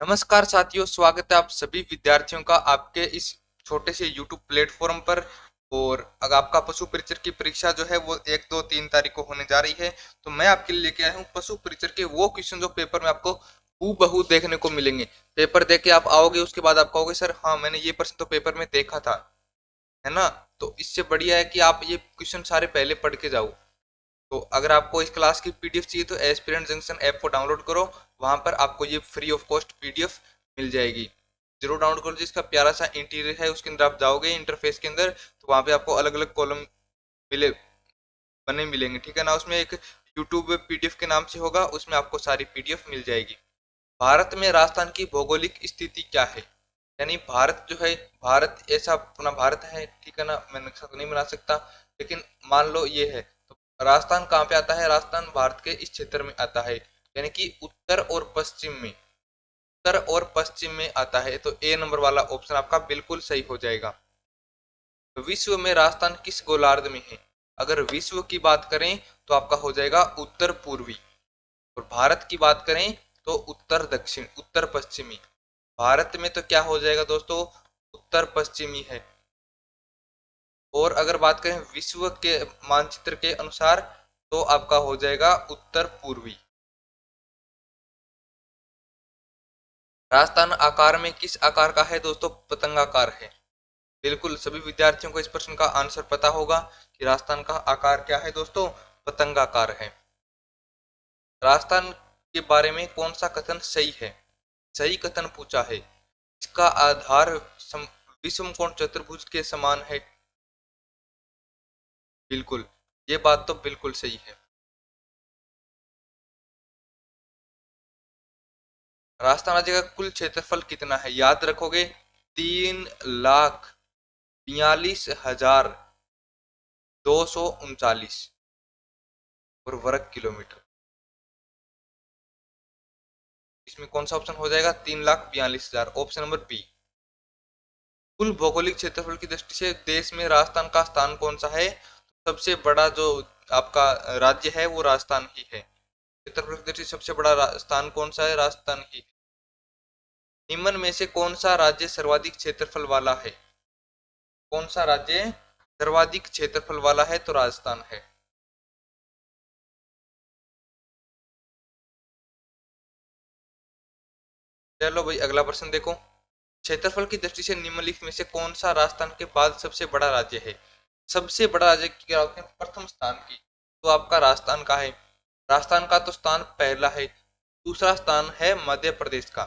नमस्कार साथियों, स्वागत है आप सभी विद्यार्थियों का आपके इस छोटे से YouTube प्लेटफॉर्म पर। और अगर आपका पशु परिचर की परीक्षा जो है वो 1, 2, 3 तारीख को होने जा रही है, तो मैं आपके लिए लेके आया हूँ पशु परिचर के वो क्वेश्चन जो पेपर में आपको हूबहू देखने को मिलेंगे। पेपर देख के आप आओगे, उसके बाद आप कहोगे सर हाँ मैंने ये प्रश्न तो पेपर में देखा था, है ना। तो इससे बढ़िया है कि आप ये क्वेश्चन सारे पहले पढ़ के जाओ। तो अगर आपको इस क्लास की पीडीएफ चाहिए तो एस्पिरेंट जंक्शन ऐप को डाउनलोड करो। वहां पर आपको ये फ्री ऑफ कॉस्ट पीडीएफ मिल जाएगी। जरूर डाउनलोड करो। जिसका प्यारा सा इंटीरियर है उसके अंदर आप जाओगे इंटरफेस के अंदर, तो वहां पे आपको अलग अलग कॉलम मिले बने मिलेंगे, ठीक है ना। उसमें एक यूट्यूब पीडीएफ के नाम से होगा, उसमें आपको सारी पीडीएफ मिल जाएगी। भारत में राजस्थान की भौगोलिक स्थिति क्या है? यानी भारत जो है, भारत ऐसा अपना भारत है, ठीक है ना। मैं नक्शा तो नहीं बना सकता, लेकिन मान लो ये है। तो राजस्थान कहाँ पे आता है? राजस्थान भारत के इस क्षेत्र में आता है, यानी कि उत्तर और पश्चिम में। उत्तर और पश्चिम में आता है, तो ए नंबर वाला ऑप्शन आपका बिल्कुल सही हो जाएगा। तो विश्व में राजस्थान किस गोलार्ध में है? अगर विश्व की बात करें तो आपका हो जाएगा उत्तर पूर्वी। और भारत की बात करें तो उत्तर दक्षिण, उत्तर पश्चिमी। भारत में तो क्या हो जाएगा दोस्तों? उत्तर पश्चिमी है। और अगर बात करें विश्व के मानचित्र के अनुसार, तो आपका हो जाएगा उत्तर पूर्वी। राजस्थान आकार में किस आकार का है दोस्तों? पतंगाकार है। बिल्कुल सभी विद्यार्थियों को इस प्रश्न का आंसर पता होगा कि राजस्थान का आकार क्या है दोस्तों? पतंगाकार है। राजस्थान के बारे में कौन सा कथन सही है? सही कथन पूछा है। इसका आधार विषमकोण चतुर्भुज के समान है। बिल्कुल, ये बात तो बिल्कुल सही है। राजस्थान राज्य का कुल क्षेत्रफल कितना है? याद रखोगे, 3,42,239 और वर्ग किलोमीटर। इसमें कौन सा ऑप्शन हो जाएगा? 3,42,000, ऑप्शन नंबर बी। कुल भौगोलिक क्षेत्रफल की दृष्टि से देश में राजस्थान का स्थान कौन सा है? सबसे बड़ा जो आपका राज्य है वो राजस्थान ही है। क्षेत्रफल की दृष्टि से सबसे बड़ा स्थान कौन सा है? राजस्थान ही। निम्न में से कौन सा राज्य सर्वाधिक क्षेत्रफल वाला है? कौन सा राज्य सर्वाधिक क्षेत्रफल वाला है? तो राजस्थान है। चलो भाई अगला प्रश्न देखो। क्षेत्रफल की दृष्टि से निम्नलिखित में से कौन सा राजस्थान के बाद सबसे बड़ा राज्य है? सबसे बड़ा राज्य की क्या होते हैं? प्रथम स्थान की, तो आपका राजस्थान का है। राजस्थान का तो स्थान पहला है। दूसरा स्थान है मध्य प्रदेश का।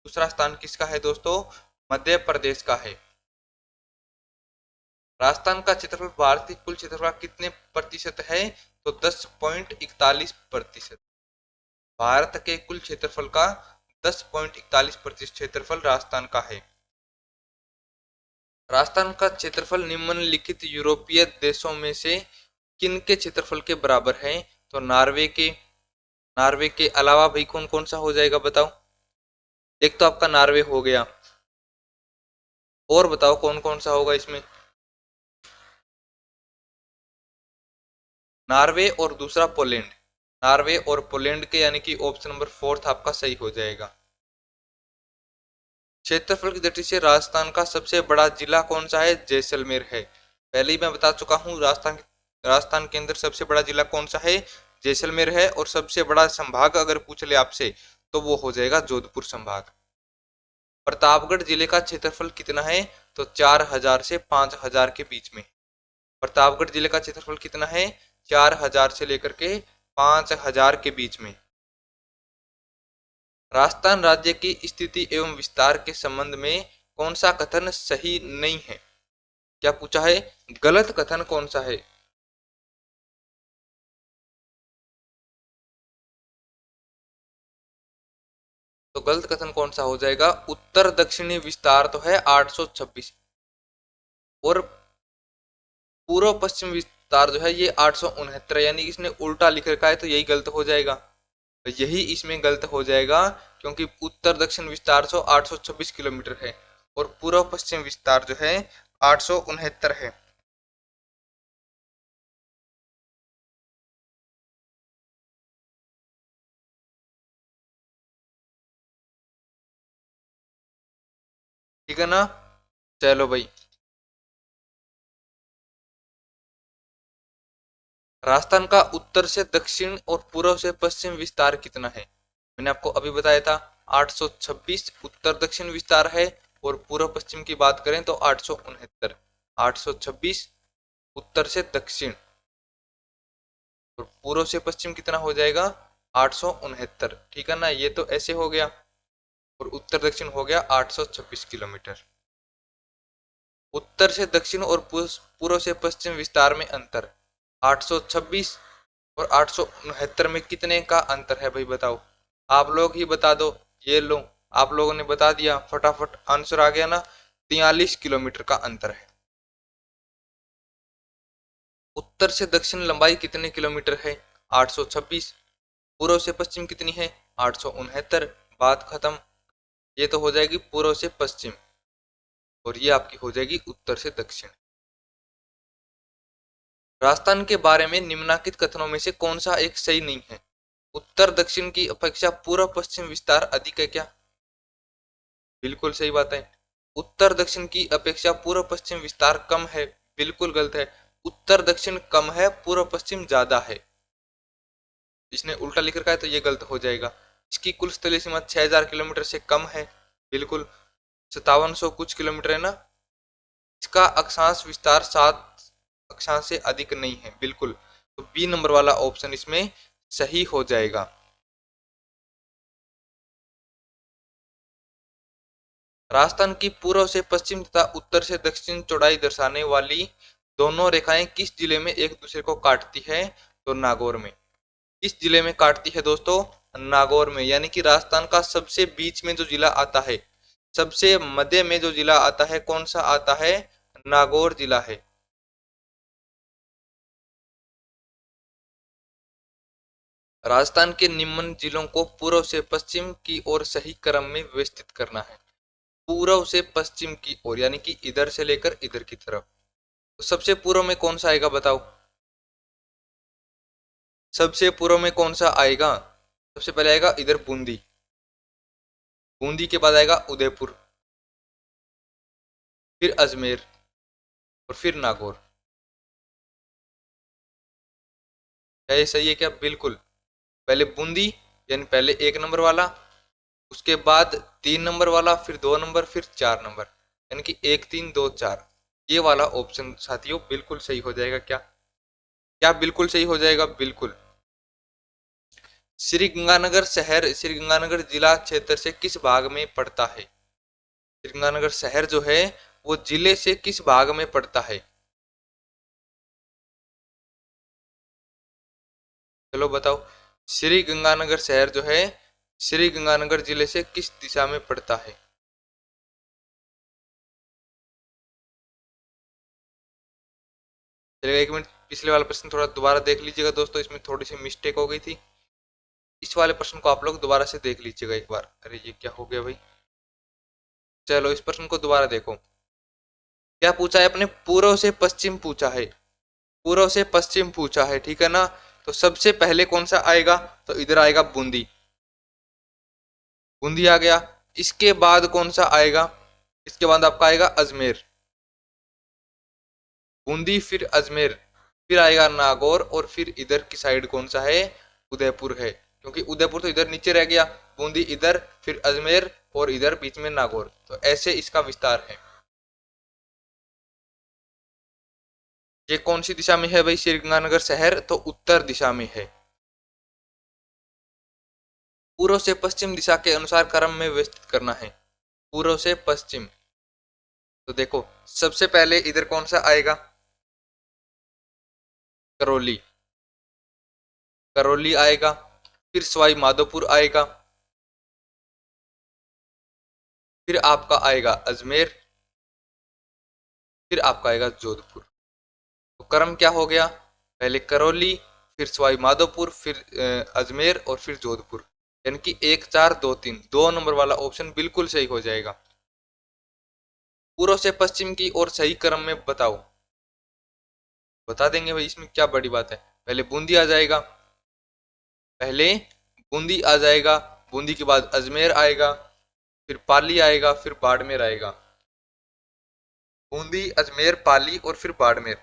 दूसरा स्थान किसका है दोस्तों? मध्य प्रदेश का है। राजस्थान का क्षेत्रफल भारत के कुल क्षेत्रफल का कितने प्रतिशत है? तो 10.41%। भारत के कुल क्षेत्रफल का 10.41% क्षेत्रफल राजस्थान का है। राजस्थान का क्षेत्रफल निम्नलिखित यूरोपीय देशों में से किन के क्षेत्रफल के बराबर है? तो नॉर्वे के अलावा भाई कौन कौन सा हो जाएगा बताओ। एक तो आपका नॉर्वे हो गया, और बताओ कौन कौन सा होगा इसमें? नॉर्वे और दूसरा पोलैंड। नॉर्वे और पोलैंड के, यानी कि ऑप्शन नंबर फोर्थ आपका सही हो जाएगा। क्षेत्रफल की दृष्टि से राजस्थान का सबसे बड़ा जिला कौन सा है? जैसलमेर है। पहले ही मैं बता चुका हूँ, राजस्थान के अंदर सबसे बड़ा जिला कौन सा है? जैसलमेर है। और सबसे बड़ा संभाग अगर पूछ ले आपसे, तो वो हो जाएगा जोधपुर संभाग। प्रतापगढ़ जिले का क्षेत्रफल कितना है? तो 4,000 से 5,000 के बीच में। प्रतापगढ़ जिले का क्षेत्रफल कितना है? 4,000 से लेकर के 5,000 के बीच में। राजस्थान राज्य की स्थिति एवं विस्तार के संबंध में कौन सा कथन सही नहीं है? क्या पूछा है? गलत कथन कौन सा है? तो गलत कथन कौन सा हो जाएगा? उत्तर दक्षिणी विस्तार तो है 826, और पूर्व पश्चिम विस्तार जो है ये 869, यानी इसने उल्टा लिख रखा है, तो यही गलत हो जाएगा। तो यही इसमें गलत हो जाएगा, क्योंकि उत्तर दक्षिण विस्तार जो 826 किलोमीटर है, और पूर्व पश्चिम विस्तार जो है 869 है। ठीक है ना। चलो भाई, राजस्थान का उत्तर से दक्षिण और पूर्व से पश्चिम विस्तार कितना है? मैंने आपको अभी बताया था 826 उत्तर दक्षिण विस्तार है, और पूर्व पश्चिम की बात करें तो 869। 826 उत्तर से दक्षिण, और पूर्व से पश्चिम कितना हो जाएगा? 869। ठीक है ना, ये तो ऐसे हो गया, और उत्तर दक्षिण हो गया 826 किलोमीटर। उत्तर से दक्षिण और पूर्व से पश्चिम विस्तार में अंतर 826 और 869 में कितने का अंतर है भाई बताओ। आप लोग ही बता दो। ये लो, आप लोगों ने बता दिया, फटाफट आंसर आ गया ना। 43 किलोमीटर का अंतर है। उत्तर से दक्षिण लंबाई कितने किलोमीटर है? 826। पूर्व से पश्चिम कितनी है? 869। बात खत्म। ये तो हो जाएगी पूर्व से पश्चिम, और ये आपकी हो जाएगी उत्तर से दक्षिण। राजस्थान के बारे में निम्नलिखित कथनों में से कौन सा एक सही नहीं है? उत्तर दक्षिण की अपेक्षा पूर्व पश्चिम विस्तार अधिक है क्या? बिल्कुल सही बात है। उत्तर दक्षिण की अपेक्षा पूर्व पश्चिम विस्तार कम है। बिल्कुल गलत है। उत्तर दक्षिण कम है, पूर्व पश्चिम ज्यादा है। इसने उल्टा लिख रखा है तो ये गलत हो जाएगा। इसकी कुल स्थलीय सीमा 6000 किलोमीटर से कम है। बिल्कुल 5700 कुछ किलोमीटर है ना। इसका अक्षांश विस्तार 7 अक्षांश से अधिक नहीं है। बिल्कुल, तो बी नंबर वाला ऑप्शन इसमें सही हो जाएगा। राजस्थान की पूर्व से पश्चिम तथा उत्तर से दक्षिण चौड़ाई दर्शाने वाली दोनों रेखाएं किस जिले में एक दूसरे को काटती है? तो नागौर में। किस जिले में काटती है दोस्तों? नागौर में। यानी कि राजस्थान का सबसे बीच में जो जिला आता है, सबसे मध्य में जो जिला आता है, कौन सा आता है? नागौर जिला है। राजस्थान के निम्न जिलों को पूर्व से पश्चिम की ओर सही क्रम में व्यवस्थित करना है। पूर्व से पश्चिम की ओर, यानी कि इधर से लेकर इधर की तरफ। तो सबसे पूर्व में कौन सा आएगा बताओ। सबसे पूर्व में कौन सा आएगा? सबसे पहले आएगा इधर बूंदी। बूंदी के बाद आएगा उदयपुर, फिर अजमेर, और फिर नागौर। क्या ये सही है क्या? बिल्कुल। पहले बूंदी, यानी पहले 1 नंबर वाला, उसके बाद 3 नंबर वाला, फिर 2 नंबर, फिर 4 नंबर, यानी कि 1 3 2 4। ये वाला ऑप्शन साथियों बिल्कुल सही हो जाएगा। क्या क्या बिल्कुल सही हो जाएगा? बिल्कुल। श्री गंगानगर शहर श्री गंगानगर जिला क्षेत्र से किस भाग में पड़ता है? श्री गंगानगर शहर जो है वो जिले से किस भाग में पड़ता है? चलो बताओ। श्री गंगानगर शहर जो है, श्री गंगानगर जिले से किस दिशा में पड़ता है? चलिए 1 मिनट, पिछले वाला प्रश्न थोड़ा दोबारा देख लीजिएगा दोस्तों, इसमें थोड़ी सी मिस्टेक हो गई थी। इस वाले प्रश्न को आप लोग दोबारा से देख लीजिएगा एक बार। अरे ये क्या हो गया भाई। चलो इस प्रश्न को दोबारा देखो। क्या पूछा है अपने? पूर्व से पश्चिम पूछा है। पूर्व से पश्चिम पूछा है, ठीक है ना। तो सबसे पहले कौन सा आएगा? तो इधर आएगा बूंदी। बूंदी आ गया। इसके बाद कौन सा आएगा? इसके बाद आपका आएगा अजमेर। बूंदी फिर अजमेर, फिर आएगा नागौर, और फिर इधर की साइड कौन सा है? उदयपुर है, क्योंकि उदयपुर तो इधर नीचे रह गया। बूंदी इधर, फिर अजमेर, और इधर बीच में नागौर। तो ऐसे इसका विस्तार है। ये कौन सी दिशा में है भाई श्रीगंगानगर शहर? तो उत्तर दिशा में है। पूर्व से पश्चिम दिशा के अनुसार क्रम में व्यवस्थित करना है। पूर्व से पश्चिम। तो देखो सबसे पहले इधर कौन सा आएगा? करौली। करौली आएगा, फिर सवाई माधोपुर आएगा, फिर आपका आएगा अजमेर, फिर आपका आएगा जोधपुर। तो क्रम क्या हो गया? पहले करौली, फिर सवाई माधोपुर, फिर अजमेर, और फिर जोधपुर। यानी कि 1 4 2 3, 2 नंबर वाला ऑप्शन बिल्कुल सही हो जाएगा। पूर्व से पश्चिम की ओर सही क्रम में बताओ। बता देंगे भाई, इसमें क्या बड़ी बात है। पहले बूंदी आ जाएगा, पहले बूंदी आ जाएगा, बूंदी के बाद अजमेर आएगा, फिर पाली आएगा, फिर बाड़मेर आएगा। बूंदी, अजमेर, पाली और फिर बाड़मेर।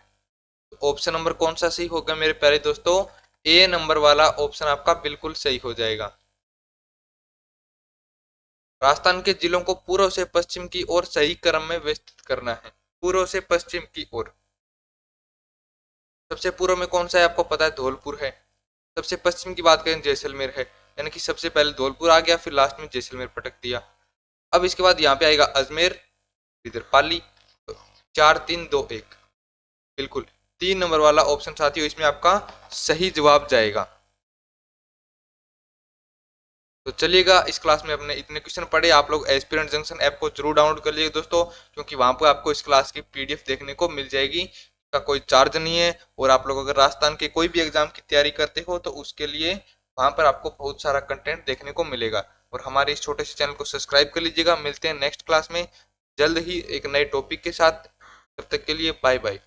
तो ऑप्शन नंबर कौन सा सही होगा मेरे प्यारे दोस्तों? ए नंबर वाला ऑप्शन आपका बिल्कुल सही हो जाएगा। राजस्थान के जिलों को पूर्व से पश्चिम की ओर सही क्रम में व्यवस्थित करना है। पूर्व से पश्चिम की ओर। सबसे पूर्व में कौन सा है आपको पता है? धौलपुर है। सबसे पश्चिम की बात करें जैसलमेर है, यानी कि सबसे पहले धौलपुर आ गया, फिर लास्ट में जैसलमेर पटक दिया। अब इसके बाद यहाँ पे आएगा अजमेर, इधर पाली। तो 4 3 2 1, बिल्कुल 3 नंबर वाला ऑप्शन साथियों इसमें आपका सही जवाब जाएगा। तो चलिएगा, इस क्लास में अपने इतने क्वेश्चन पढ़े। आप लोग एस्पिरेंट जंक्शन ऐप को जरूर डाउनलोड कर लीजिए दोस्तों, क्योंकि वहां पर आपको इस क्लास की पीडीएफ देखने को मिल जाएगी। इसका कोई चार्ज नहीं है। और आप लोग अगर राजस्थान के कोई भी एग्जाम की तैयारी करते हो तो उसके लिए वहां पर आपको बहुत सारा कंटेंट देखने को मिलेगा। और हमारे इस छोटे से चैनल को सब्सक्राइब कर लीजिएगा। मिलते हैं नेक्स्ट क्लास में जल्द ही एक नए टॉपिक के साथ। तब तक के लिए बाय बाय।